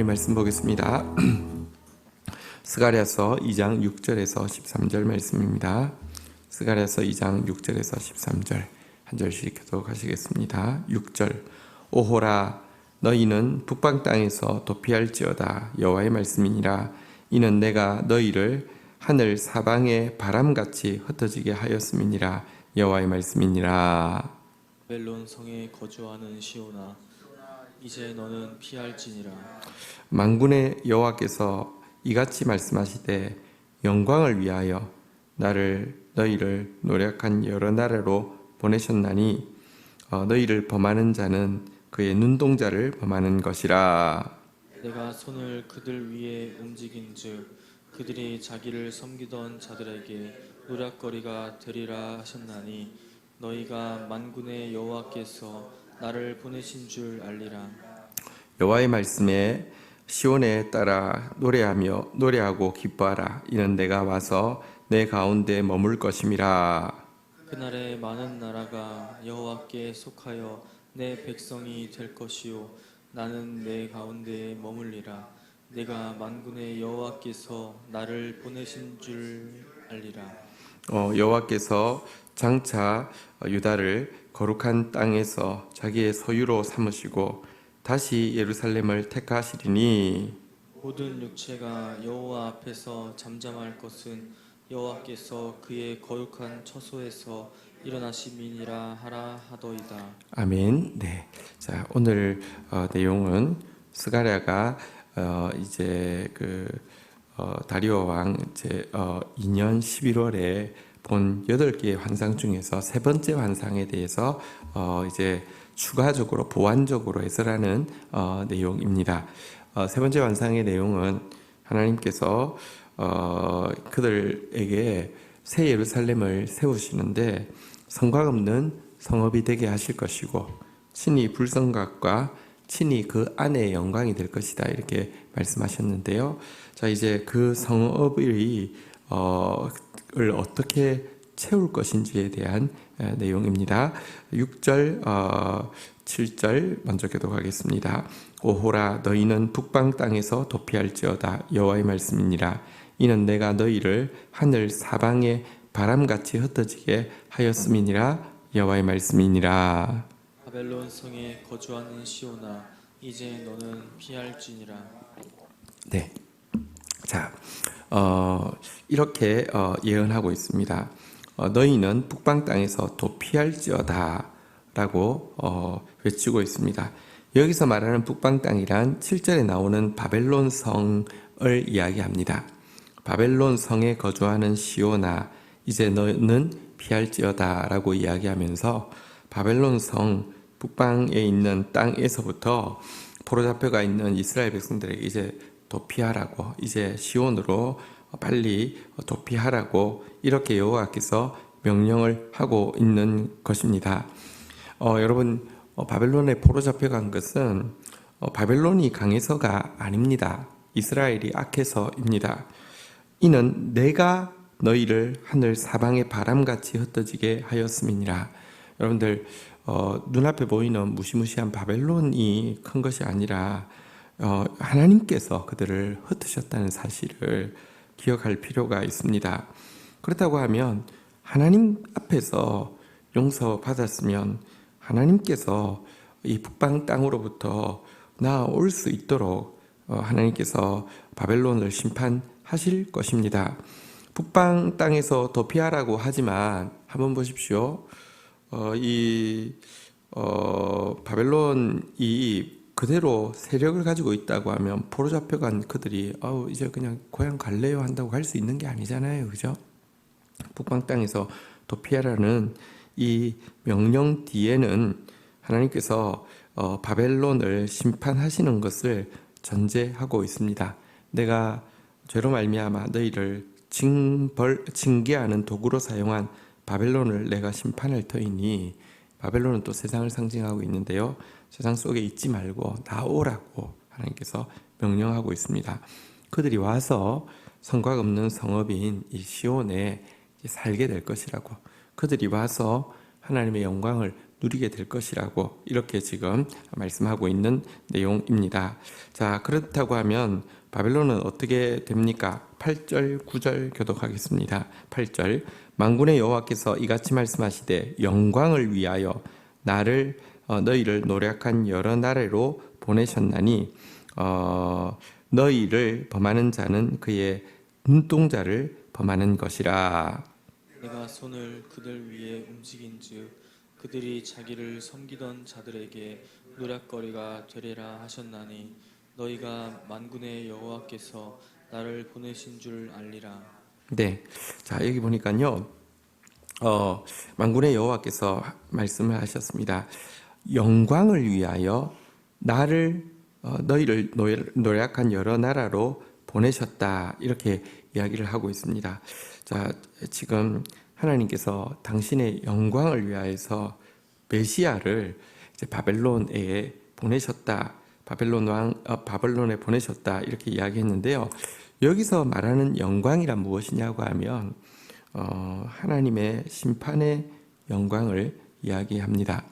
하나님 말씀 보겠습니다. 스가랴서 2장 6절에서 13절 말씀입니다. 스가랴서 2장 6절에서 13절 한 절씩 교독하시겠습니다. 6절 오호라 너희는 북방 땅에서 도피할지어다 여호와의 말씀이니라. 이는 내가 너희를 하늘 사방의 바람같이 흩어지게 하였음이니라. 여호와의 말씀이니라. 바벨론 성에 거주하는 시온아, 이제 너는 피할지니라. 만군의 여호와께서 이같이 말씀하시되 영광을 위하여 너희를 노력한 여러 나라로 보내셨나니 너희를 범하는 자는 그의 눈동자를 범하는 것이라. 내가 손을 그들 위에 움직인즉 그들이 자기를 섬기던 자들에게 노략거리가 되리라 하셨나니 너희가 만군의 여호와께서 나를 보내신 줄 알리라. 여호와의 말씀에 시온에 따라 노래하고 기뻐하라. 이는 내가 와서 내 가운데 머물 것임이라. 그날에 많은 나라가 여호와께 속하여 내 백성이 될 것이요 나는 내 가운데에 머물리라. 내가 만군의 여호와께서 나를 보내신 줄 알리라. 여호와께서 장차 유다를 거룩한 땅에서 자기의 소유로 삼으시고 다시 예루살렘을 택하시리니 모든 육체가 여호와 앞에서 잠잠할 것은 여호와께서 그의 거룩한 처소에서 일어나심이니라 하라 하더이다. 아멘. 네. 자, 오늘 내용은 스가랴가 이제 다리오 왕 제 2년 11월에 본 8개의 환상 중에서 세 번째 환상에 대해서 이제 추가적으로 보완적으로 해설하는 내용입니다. 세 번째 환상의 내용은 하나님께서 그들에게 새 예루살렘을 세우시는데 성곽 없는 성읍이 되게 하실 것이고 친히 불성곽과 친히 그 안에 영광이 될 것이다 이렇게 말씀하셨는데요. 자, 이제 그 성읍을 어떻게 채울 것인지에 대한 내용입니다. 6절, 7절 먼저 교독하겠습니다. 오호라 너희는 북방 땅에서 도피할지어다 여호와의 말씀이니라. 이는 내가 너희를 하늘 사방의 바람같이 흩어지게 하였음이니라. 여호와의 말씀이니라. 바벨론 성에 거주하는 시온아, 이제 너는 피할지니라. 네. 자, 이렇게 예언하고 있습니다. 너희는 북방 땅에서 도피할지어다 라고 외치고 있습니다. 여기서 말하는 북방 땅이란 7절에 나오는 바벨론 성을 이야기합니다. 바벨론 성에 거주하는 시온아, 이제 너는 피할지어다 라고 이야기하면서 바벨론 성 북방에 있는 땅에서부터 포로잡혀가 있는 이스라엘 백성들에게 이제 도피하라고, 이제 시온으로 빨리 도피하라고 이렇게 여호와께서 명령을 하고 있는 것입니다. 여러분, 바벨론에 포로잡혀간 것은 바벨론이 강해서가 아닙니다. 이스라엘이 악해서입니다. 이는 내가 너희를 하늘 사방의 바람같이 흩어지게 하였음이니라. 여러분들, 눈앞에 보이는 무시무시한 바벨론이 큰 것이 아니라 하나님께서 그들을 흩으셨다는 사실을 기억할 필요가 있습니다. 그렇다고 하면 하나님 앞에서 용서받았으면 하나님께서 이 북방 땅으로부터 나올 수 있도록 하나님께서 바벨론을 심판하실 것입니다. 북방 땅에서 도피하라고 하지만 한번 보십시오. 바벨론이 그대로 세력을 가지고 있다고 하면 포로 잡혀간 그들이 이제 그냥 고향 갈래요 한다고 갈 수 있는 게 아니잖아요, 그죠? 북방 땅에서 도피하라는 이 명령 뒤에는 하나님께서 바벨론을 심판하시는 것을 전제하고 있습니다. 내가 죄로 말미암아 너희를 징계하는 도구로 사용한 바벨론을 내가 심판할 터이니, 바벨론은 또 세상을 상징하고 있는데요. 세상 속에 있지 말고 나오라고 하나님께서 명령하고 있습니다. 그들이 와서 성곽 없는 성읍인 이 시온에 살게 될 것이라고, 그들이 와서 하나님의 영광을 누리게 될 것이라고 이렇게 지금 말씀하고 있는 내용입니다. 자, 그렇다고 하면 바벨론은 어떻게 됩니까? 8절, 9절 교독하겠습니다. 8절 만군의 여호와께서 이같이 말씀하시되 영광을 위하여 너희를 노력한 여러 나라로 보내셨나니 너희를 범하는 자는 그의 눈동자를 범하는 것이라. 내가 손을 그들 위에 움직인즉 그들이 자기를 섬기던 자들에게 노략거리가 되리라 하셨나니 너희가 만군의 여호와께서 나를 보내신 줄 알리라. 네, 자 여기 보니까요, 만군의 여호와께서 말씀을 하셨습니다. 영광을 위하여 너희를 노력한 여러 나라로 보내셨다 이렇게 이야기를 하고 있습니다. 자, 지금 하나님께서 당신의 영광을 위하여서 메시아를 이제 바벨론에 보내셨다, 바벨론에 보내셨다 이렇게 이야기했는데요. 여기서 말하는 영광이란 무엇이냐고 하면 하나님의 심판의 영광을 이야기합니다.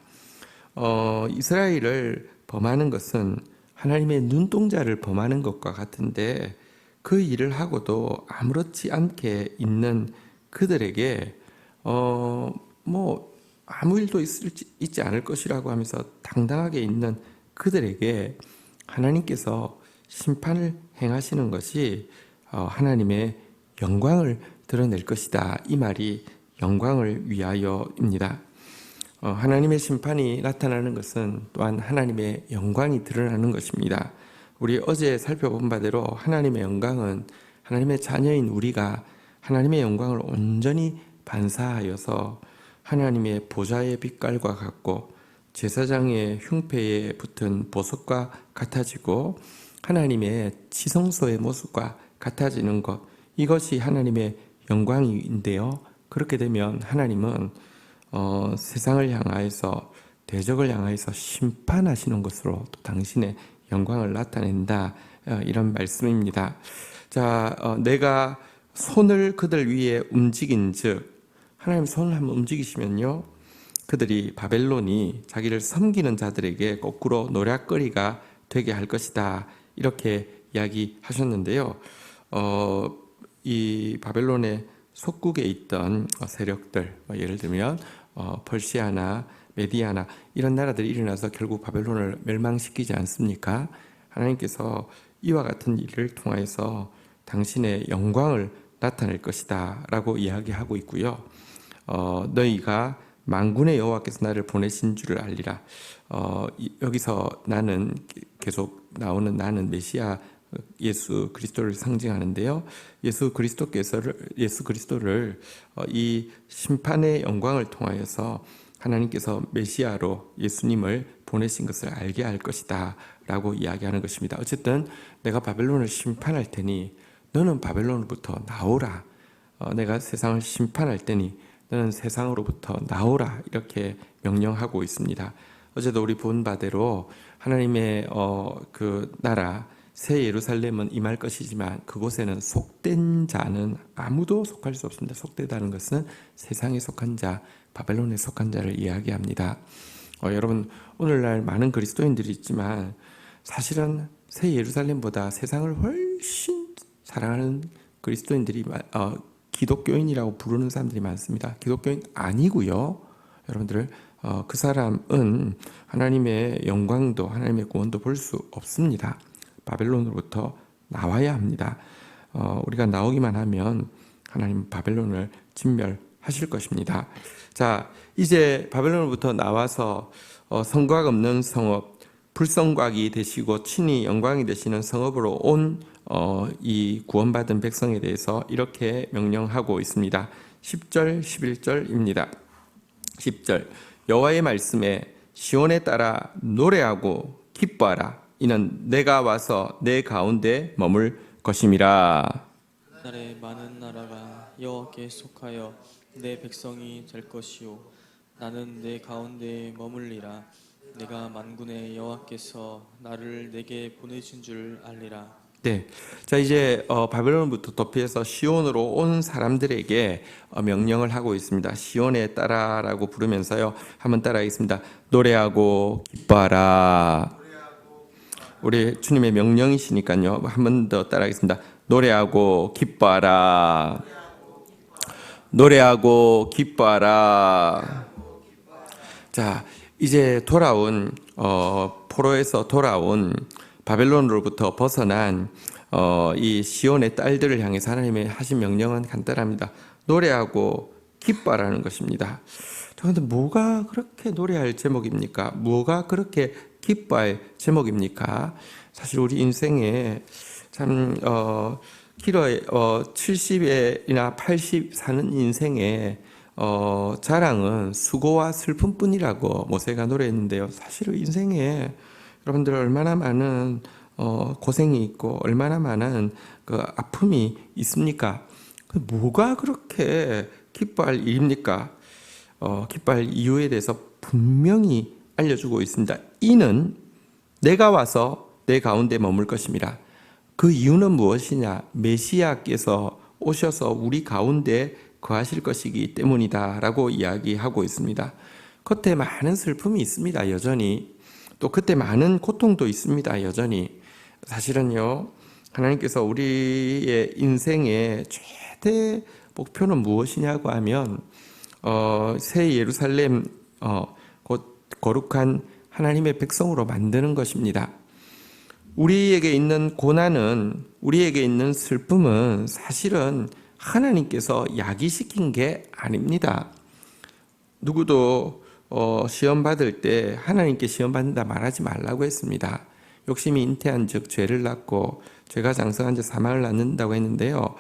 이스라엘을 범하는 것은 하나님의 눈동자를 범하는 것과 같은데 그 일을 하고도 아무렇지 않게 있는 그들에게 뭐 아무 일도 있지 않을 것이라고 하면서 당당하게 있는 그들에게 하나님께서 심판을 행하시는 것이 하나님의 영광을 드러낼 것이다. 이 말이 영광을 위하여입니다. 하나님의 심판이 나타나는 것은 또한 하나님의 영광이 드러나는 것입니다. 우리 어제 살펴본 바대로 하나님의 영광은 하나님의 자녀인 우리가 하나님의 영광을 온전히 반사하여서 하나님의 보좌의 빛깔과 같고 제사장의 흉패에 붙은 보석과 같아지고 하나님의 지성소의 모습과 같아지는 것, 이것이 하나님의 영광인데요. 그렇게 되면 하나님은 세상을 향하여서 대적을 향하여서 심판하시는 것으로 또 당신의 영광을 나타낸다, 이런 말씀입니다. 자, 내가 손을 그들 위에 움직인즉, 하나님 손을 한번 움직이시면요, 그들이 바벨론이 자기를 섬기는 자들에게 거꾸로 노략거리가 되게 할 것이다 이렇게 이야기하셨는데요. 이 바벨론의 속국에 있던 세력들, 예를 들면 퍼시아나 메디아나 이런 나라들이 일어나서 결국 바벨론을 멸망시키지 않습니까? 하나님께서 이와 같은 일을 통하여서 당신의 영광을 나타낼 것이다 라고 이야기하고 있고요. 너희가 만군의 여호와께서 나를 보내신 줄을 알리라. 여기서 나는, 계속 나오는 나는 메시아 예수 그리스도를 상징하는데요. 예수 그리스도를 이 심판의 영광을 통하여서 하나님께서 메시아로 예수님을 보내신 것을 알게 할 것이다 라고 이야기하는 것입니다. 어쨌든 내가 바벨론을 심판할 테니 너는 바벨론으로부터 나오라. 내가 세상을 심판할 테니 너는 세상으로부터 나오라 이렇게 명령하고 있습니다. 어제도 우리 본 바대로 하나님의 그 나라 새 예루살렘은 임할 것이지만 그곳에는 속된 자는 아무도 속할 수 없습니다. 속되다는 것은 세상에 속한 자, 바벨론에 속한 자를 이야기합니다. 여러분, 오늘날 많은 그리스도인들이 있지만 사실은 새 예루살렘보다 세상을 훨씬 사랑하는 그리스도인들이 기독교인이라고 부르는 사람들이 많습니다. 기독교인 아니고요. 여러분들, 그 사람은 하나님의 영광도 하나님의 구원도 볼 수 없습니다. 바벨론으로부터 나와야 합니다. 우리가 나오기만 하면 하나님 바벨론을 진멸하실 것입니다. 자, 이제 바벨론으로부터 나와서 성곽 없는 성읍, 불성곽이 되시고 친히 영광이 되시는 성읍으로 온 이 구원받은 백성에 대해서 이렇게 명령하고 있습니다. 10절, 11절입니다. 10절 여호와의 말씀에 시온에 따라 노래하고 기뻐하라. 이는 내가 와서 내 가운데 머물 것임이라. 그날에 많은 나라가 여호와께 속하여 내 백성이 될 것이요 나는 내 가운데 머물리라. 내가 만군의 여호와께서 나를 내게 보내신 줄 알리라. 네. 자, 이제 바벨론부터 도피해서 시온으로 온 사람들에게 명령을 하고 있습니다. 시온에 따라라고 부르면서요. 한번 따라하겠습니다. 노래하고 기뻐하라. 우리 주님의 명령이시니까요. 한 번 더 따라하겠습니다. 노래하고 기뻐하라. 노래하고 기뻐하라. 자, 이제 돌아온 포로에서 돌아온 바벨론으로부터 벗어난 이 시온의 딸들을 향해서 하나님의 하신 명령은 간단합니다. 노래하고 기뻐하라는 것입니다. 그런데 뭐가 그렇게 노래할 제목입니까? 뭐가 그렇게 기뻐할 제목입니까? 사실 우리 인생에 참 길어야 70이나 80 사는 인생에 자랑은 수고와 슬픔뿐이라고 모세가 노래했는데요. 사실 인생에 여러분들 얼마나 많은 고생이 있고 얼마나 많은 그 아픔이 있습니까? 뭐가 그렇게 기뻐할 일입니까? 기뻐할 이유에 대해서 분명히 알려주고 있습니다. 이는 내가 와서 내 가운데 머물 것입니다. 그 이유는 무엇이냐? 메시아께서 오셔서 우리 가운데 거하실 것이기 때문이다 라고 이야기하고 있습니다. 겉에 많은 슬픔이 있습니다. 여전히. 또 그때 많은 고통도 있습니다. 여전히. 사실은요, 하나님께서 우리의 인생의 최대 목표는 무엇이냐고 하면 새 예루살렘 곧 거룩한 하나님의 백성으로 만드는 것입니다. 우리에게 있는 고난은, 우리에게 있는 슬픔은 사실은 하나님께서 야기시킨 게 아닙니다. 누구도 시험 받을 때 하나님께 시험 받는다 말하지 말라고 했습니다. 욕심이 잉태한 즉 죄를 낳고 죄가 장성한 즉 사망을 낳는다고 했는데요.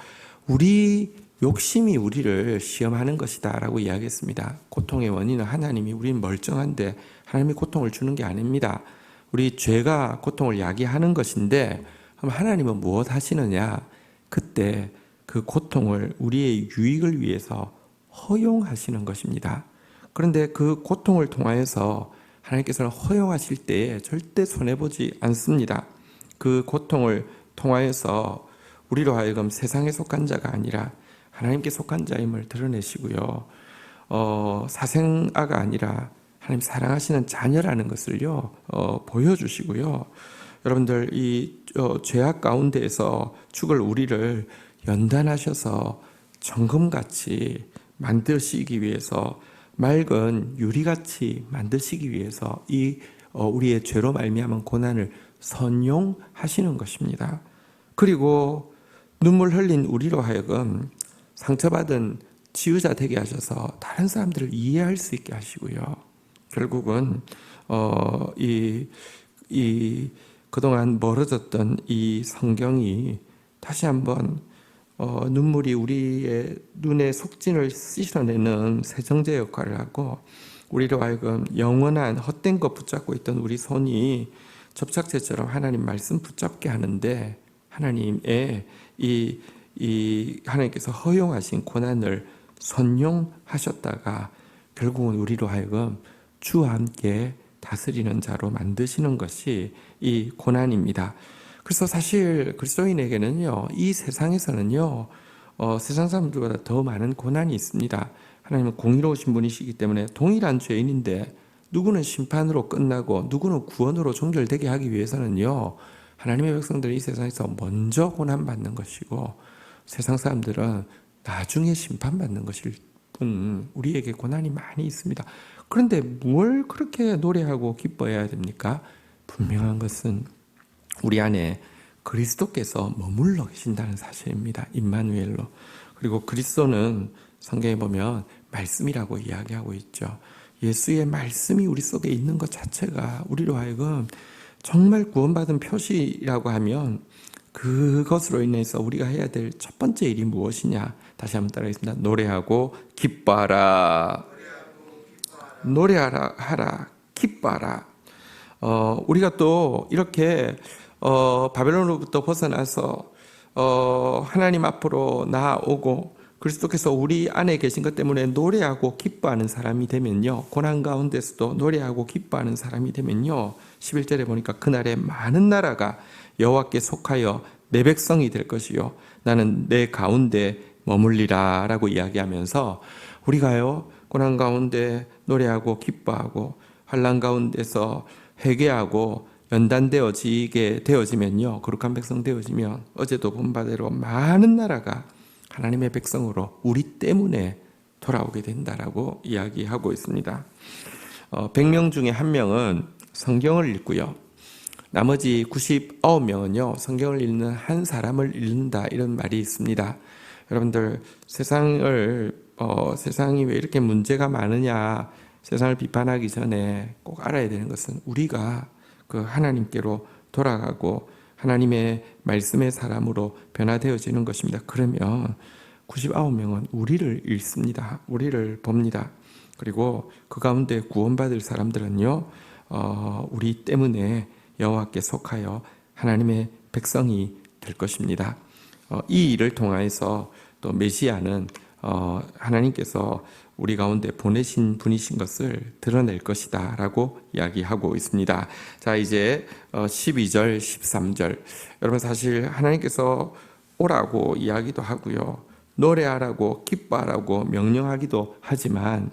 우리 욕심이 우리를 시험하는 것이다 라고 이야기했습니다. 고통의 원인은 하나님이, 우리는 멀쩡한데 하나님이 고통을 주는 게 아닙니다. 우리 죄가 고통을 야기하는 것인데 그럼 하나님은 무엇 하시느냐? 그때 그 고통을 우리의 유익을 위해서 허용하시는 것입니다. 그런데 그 고통을 통하여서 하나님께서는 허용하실 때에 절대 손해보지 않습니다. 그 고통을 통하여서 우리로 하여금 세상에 속한 자가 아니라 하나님께 속한 자임을 드러내시고요. 사생아가 아니라 하나님 사랑하시는 자녀라는 것을요 보여주시고요. 여러분들 이 죄악 가운데에서 죽을 우리를 연단하셔서 정금같이 만드시기 위해서, 맑은 유리같이 만드시기 위해서 이 우리의 죄로 말미암은 고난을 선용하시는 것입니다. 그리고 눈물 흘린 우리로 하여금 상처받은 치유자 되게 하셔서 다른 사람들을 이해할 수 있게 하시고요. 결국은 그동안 멀어졌던 이 성경이 다시 한번 눈물이 우리의 눈의 속진을 씻어내는 세정제 역할을 하고, 우리로 하여금 영원한 헛된 것 붙잡고 있던 우리 손이 접착제처럼 하나님 말씀 붙잡게 하는데, 하나님의 하나님께서 허용하신 고난을 선용하셨다가 결국은 우리로 하여금 주와 함께 다스리는 자로 만드시는 것이 이 고난입니다. 그래서 사실 그리스도인에게는요, 이 세상에서는요, 세상 사람들보다 더 많은 고난이 있습니다. 하나님은 공의로우신 분이시기 때문에 동일한 죄인인데 누구는 심판으로 끝나고 누구는 구원으로 종결되게 하기 위해서는요, 하나님의 백성들이 이 세상에서 먼저 고난받는 것이고 세상 사람들은 나중에 심판받는 것일 뿐 우리에게 고난이 많이 있습니다. 그런데 뭘 그렇게 노래하고 기뻐해야 됩니까? 분명한 것은 우리 안에 그리스도께서 머물러 계신다는 사실입니다. 임마누엘로. 그리고 그리스도는 성경에 보면 말씀이라고 이야기하고 있죠. 예수의 말씀이 우리 속에 있는 것 자체가 우리로 하여금 정말 구원받은 표시라고 하면, 그것으로 인해서 우리가 해야 될 첫 번째 일이 무엇이냐? 다시 한번 따라하겠습니다. 노래하고 기뻐하라. 노래하라, 하라, 기뻐하라. 우리가 또 이렇게 바벨론으로부터 벗어나서 하나님 앞으로 나아오고 그리스도께서 우리 안에 계신 것 때문에 노래하고 기뻐하는 사람이 되면요, 고난 가운데서도 노래하고 기뻐하는 사람이 되면요, 11절에 보니까 그날에 많은 나라가 여호와께 속하여 내 백성이 될 것이요 나는 내 가운데 머물리라 라고 이야기하면서 우리가요 고난 가운데 노래하고 기뻐하고 환난 가운데서 회개하고 연단되어지게 되어지면요 거룩한 백성 되어지면 어제도 본 바대로 많은 나라가 하나님의 백성으로 우리 때문에 돌아오게 된다라고 이야기하고 있습니다. 100명 중에 1명은 성경을 읽고요. 나머지 99명은요. 성경을 읽는 한 사람을 읽는다 이런 말이 있습니다. 여러분들 세상이 왜 이렇게 문제가 많으냐 세상을 비판하기 전에 꼭 알아야 되는 것은 우리가 그 하나님께로 돌아가고 하나님의 말씀의 사람으로 변화되어지는 것입니다. 그러면 99명은 우리를 읽습니다. 우리를 봅니다. 그리고 그 가운데 구원받을 사람들은요, 우리 때문에 여호와께 속하여 하나님의 백성이 될 것입니다. 이 일을 통하여서 또 메시아는 하나님께서 우리 가운데 보내신 분이신 것을 드러낼 것이다 라고 이야기하고 있습니다. 자, 이제 12절, 13절. 여러분 사실 하나님께서 오라고 이야기도 하고요. 노래하라고 기뻐하라고 명령하기도 하지만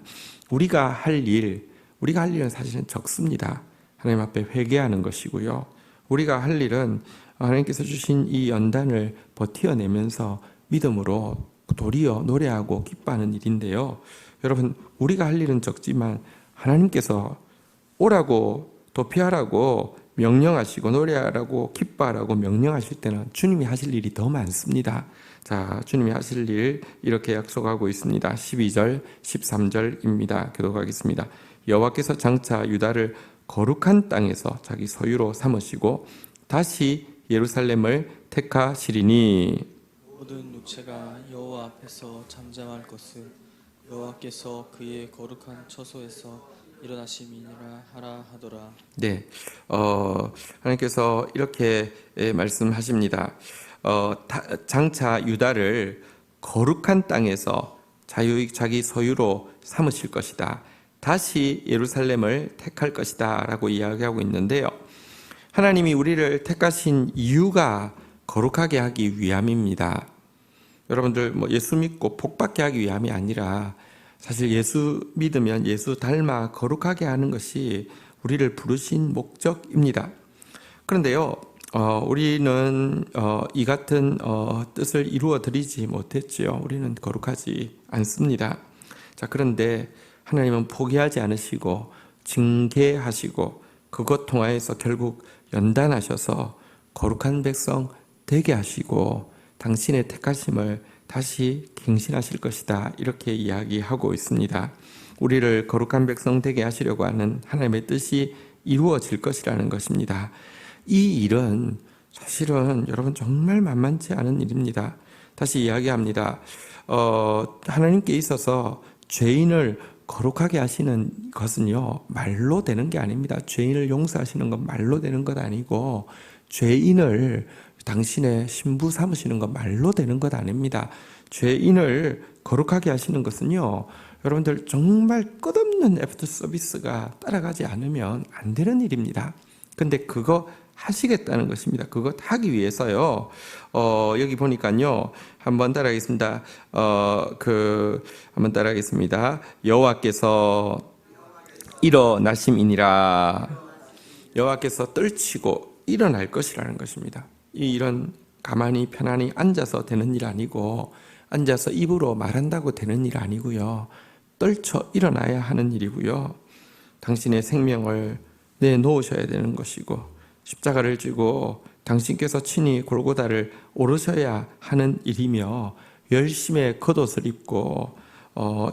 우리가 할 일은 사실은 적습니다. 하나님 앞에 회개하는 것이고요. 우리가 할 일은 하나님께서 주신 이 연단을 버텨내면서 믿음으로 도리어 노래하고 기뻐하는 일인데요. 여러분 우리가 할 일은 적지만 하나님께서 오라고 도피하라고 명령하시고 노래하라고 기뻐하라고 명령하실 때는 주님이 하실 일이 더 많습니다. 자, 주님이 하실 일 이렇게 약속하고 있습니다. 12절, 13절입니다. 교독하겠습니다. 여호와께서 장차 유다를 거룩한 땅에서 자기 소유로 삼으시고 다시 예루살렘을 택하시리니 모든 육체가 여호와 앞에서 잠잠할 것을 여호와께서 그의 거룩한 처소에서 일어나심이니라 하라 하더라. 네, 하나님께서 이렇게 말씀하십니다. 장차 유다를 거룩한 땅에서 자기 소유로 삼으실 것이다. 다시 예루살렘을 택할 것이다 라고 이야기하고 있는데요. 하나님이 우리를 택하신 이유가 거룩하게 하기 위함입니다. 여러분들 예수 믿고 복받게 하기 위함이 아니라 사실 예수 믿으면 예수 닮아 거룩하게 하는 것이 우리를 부르신 목적입니다. 그런데요, 우리는 이 같은 뜻을 이루어 드리지 못했지요. 우리는 거룩하지 않습니다. 자, 그런데 하나님은 포기하지 않으시고 징계하시고 그것 통하여서 결국 연단하셔서 거룩한 백성 되게 하시고 당신의 택하심을 다시 갱신하실 것이다 이렇게 이야기하고 있습니다. 우리를 거룩한 백성 되게 하시려고 하는 하나님의 뜻이 이루어질 것이라는 것입니다. 이 일은 사실은 여러분 정말 만만치 않은 일입니다. 다시 이야기합니다. 하나님께 있어서 죄인을 거룩하게 하시는 것은요 말로 되는 게 아닙니다. 죄인을 용서하시는 건 말로 되는 것 아니고 죄인을 당신의 신부 삼으시는 건 말로 되는 것 아닙니다. 죄인을 거룩하게 하시는 것은요 여러분들 정말 끝없는 애프터 서비스가 따라가지 않으면 안 되는 일입니다. 근데 그거 하시겠다는 것입니다. 그거 하기 위해서요. 여기 보니까요. 한번 따라하겠습니다. 한번 따라하겠습니다. 여호와께서 일어나심이니라. 여호와께서 떨치고 일어날 것이라는 것입니다. 이 일은 가만히 편안히 앉아서 되는 일 아니고 앉아서 입으로 말한다고 되는 일 아니고요. 떨쳐 일어나야 하는 일이고요. 당신의 생명을 내놓으셔야 되는 것이고 십자가를 지고 당신께서 친히 골고다를 오르셔야 하는 일이며 열심의 겉옷을 입고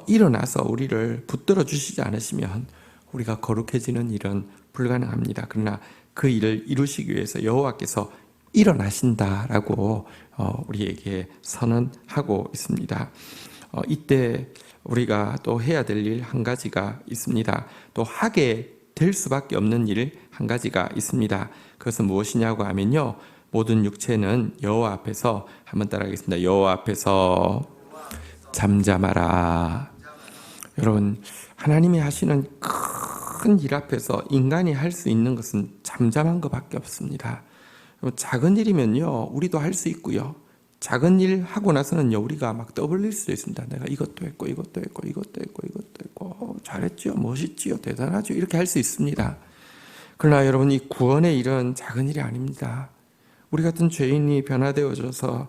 일어나서 우리를 붙들어 주시지 않으시면 우리가 거룩해지는 일은 불가능합니다. 그러나 그 일을 이루시기 위해서 여호와께서 일어나신다라고 우리에게 선언하고 있습니다. 이때 우리가 또 해야 될 일 한 가지가 있습니다. 또 하게 될 수밖에 없는 일 한 가지가 있습니다. 그것은 무엇이냐고 하면요. 모든 육체는 여호와 앞에서 한번 따라하겠습니다. 여호와 앞에서 잠잠하라. 여러분 하나님이 하시는 큰 일 앞에서 인간이 할 수 있는 것은 잠잠한 것밖에 없습니다. 작은 일이면요 우리도 할 수 있고요. 작은 일 하고 나서는요 우리가 막 떠벌릴 수도 있습니다. 내가 이것도 했고 이것도 했고 이것도 했고 이것도 했고 잘했지요, 멋있지요, 대단하죠, 이렇게 할 수 있습니다. 그러나 여러분, 이 구원의 일은 작은 일이 아닙니다. 우리 같은 죄인이 변화되어져서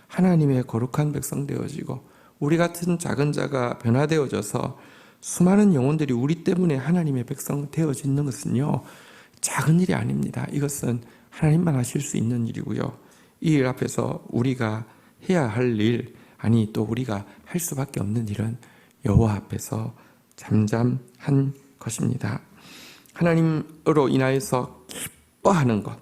하나님의 거룩한 백성 되어지고, 우리 같은 작은 자가 변화되어져서 수많은 영혼들이 우리 때문에 하나님의 백성 되어지는 것은요 작은 일이 아닙니다. 이것은 하나님만 하실 수 있는 일이고요. 이 일 앞에서 우리가 해야 할 일, 아니 또 우리가 할 수밖에 없는 일은 여호와 앞에서 잠잠한 것입니다. 하나님으로 인하여서 기뻐하는 것,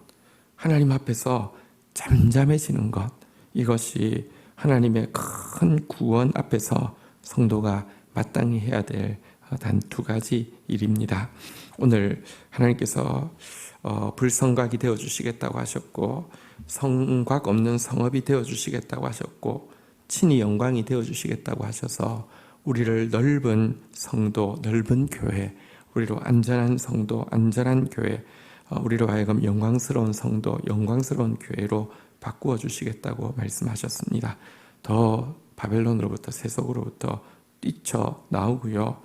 하나님 앞에서 잠잠해지는 것, 이것이 하나님의 큰 구원 앞에서 성도가 마땅히 해야 될 단 두 가지 일입니다. 오늘 하나님께서 불성각이 되어주시겠다고 하셨고, 성곽 없는 성읍이 되어주시겠다고 하셨고, 친히 영광이 되어주시겠다고 하셔서 우리를 넓은 성도, 넓은 교회, 우리로 안전한 성도, 안전한 교회, 우리로 하여금 영광스러운 성도, 영광스러운 교회로 바꾸어 주시겠다고 말씀하셨습니다. 더 바벨론으로부터, 세속으로부터 뛰쳐나오고요,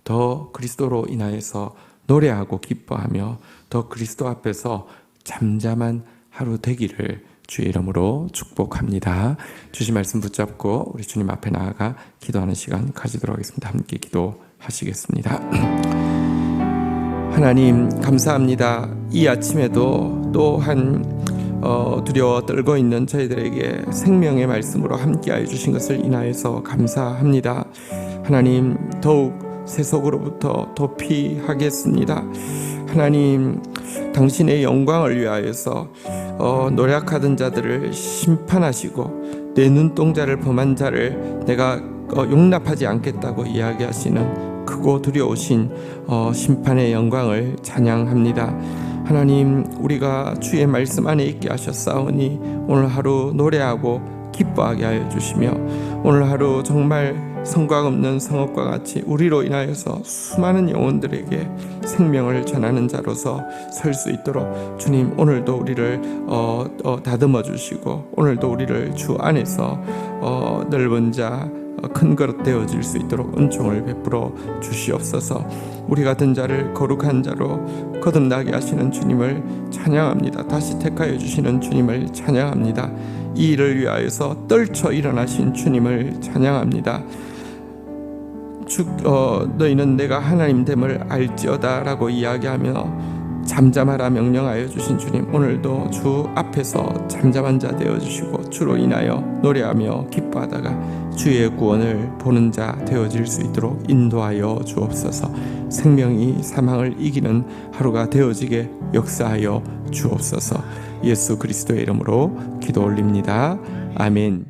더 그리스도로 인하여서 노래하고 기뻐하며 더 그리스도 앞에서 잠잠한 하루 되기를 주의 이름으로 축복합니다. 주신 말씀 붙잡고 우리 주님 앞에 나아가 기도하는 시간 가지도록 하겠습니다. 함께 기도하시겠습니다. 하나님 감사합니다. 이 아침에도 또한 두려워 떨고 있는 저희들에게 생명의 말씀으로 함께하여 주신 것을 인하여서 감사합니다. 하나님, 더욱 세속으로부터 도피하겠습니다. 하나님, 당신의 영광을 위하여서 노력하던 자들을 심판하시고 내 눈동자를 범한 자를 내가 용납하지 않겠다고 이야기하시는 크고 두려우신 심판의 영광을 찬양합니다. 하나님, 우리가 주의 말씀 안에 있게 하셨사오니 오늘 하루 노래하고 기뻐하게 하여 주시며, 오늘 하루 정말 성곽 없는 성읍과 같이 우리로 인하여서 수많은 영혼들에게 생명을 전하는 자로서 설 수 있도록 주님, 오늘도 우리를 다듬어 주시고, 오늘도 우리를 주 안에서 넓은 자, 큰 그릇 되어질 수 있도록 은총을 베풀어 주시옵소서. 우리 같은 자를 거룩한 자로 거듭나게 하시는 주님을 찬양합니다. 다시 택하여 주시는 주님을 찬양합니다. 이 일을 위하여서 떨쳐 일어나신 주님을 찬양합니다. 너희는 내가 하나님 됨을 알지어다 라고 이야기하며 잠잠하라 명령하여 주신 주님, 오늘도 주 앞에서 잠잠한 자 되어주시고 주로 인하여 노래하며 기뻐하다가 주의 구원을 보는 자 되어질 수 있도록 인도하여 주옵소서. 생명이 사망을 이기는 하루가 되어지게 역사하여 주옵소서. 예수 그리스도의 이름으로 기도 올립니다. 아멘.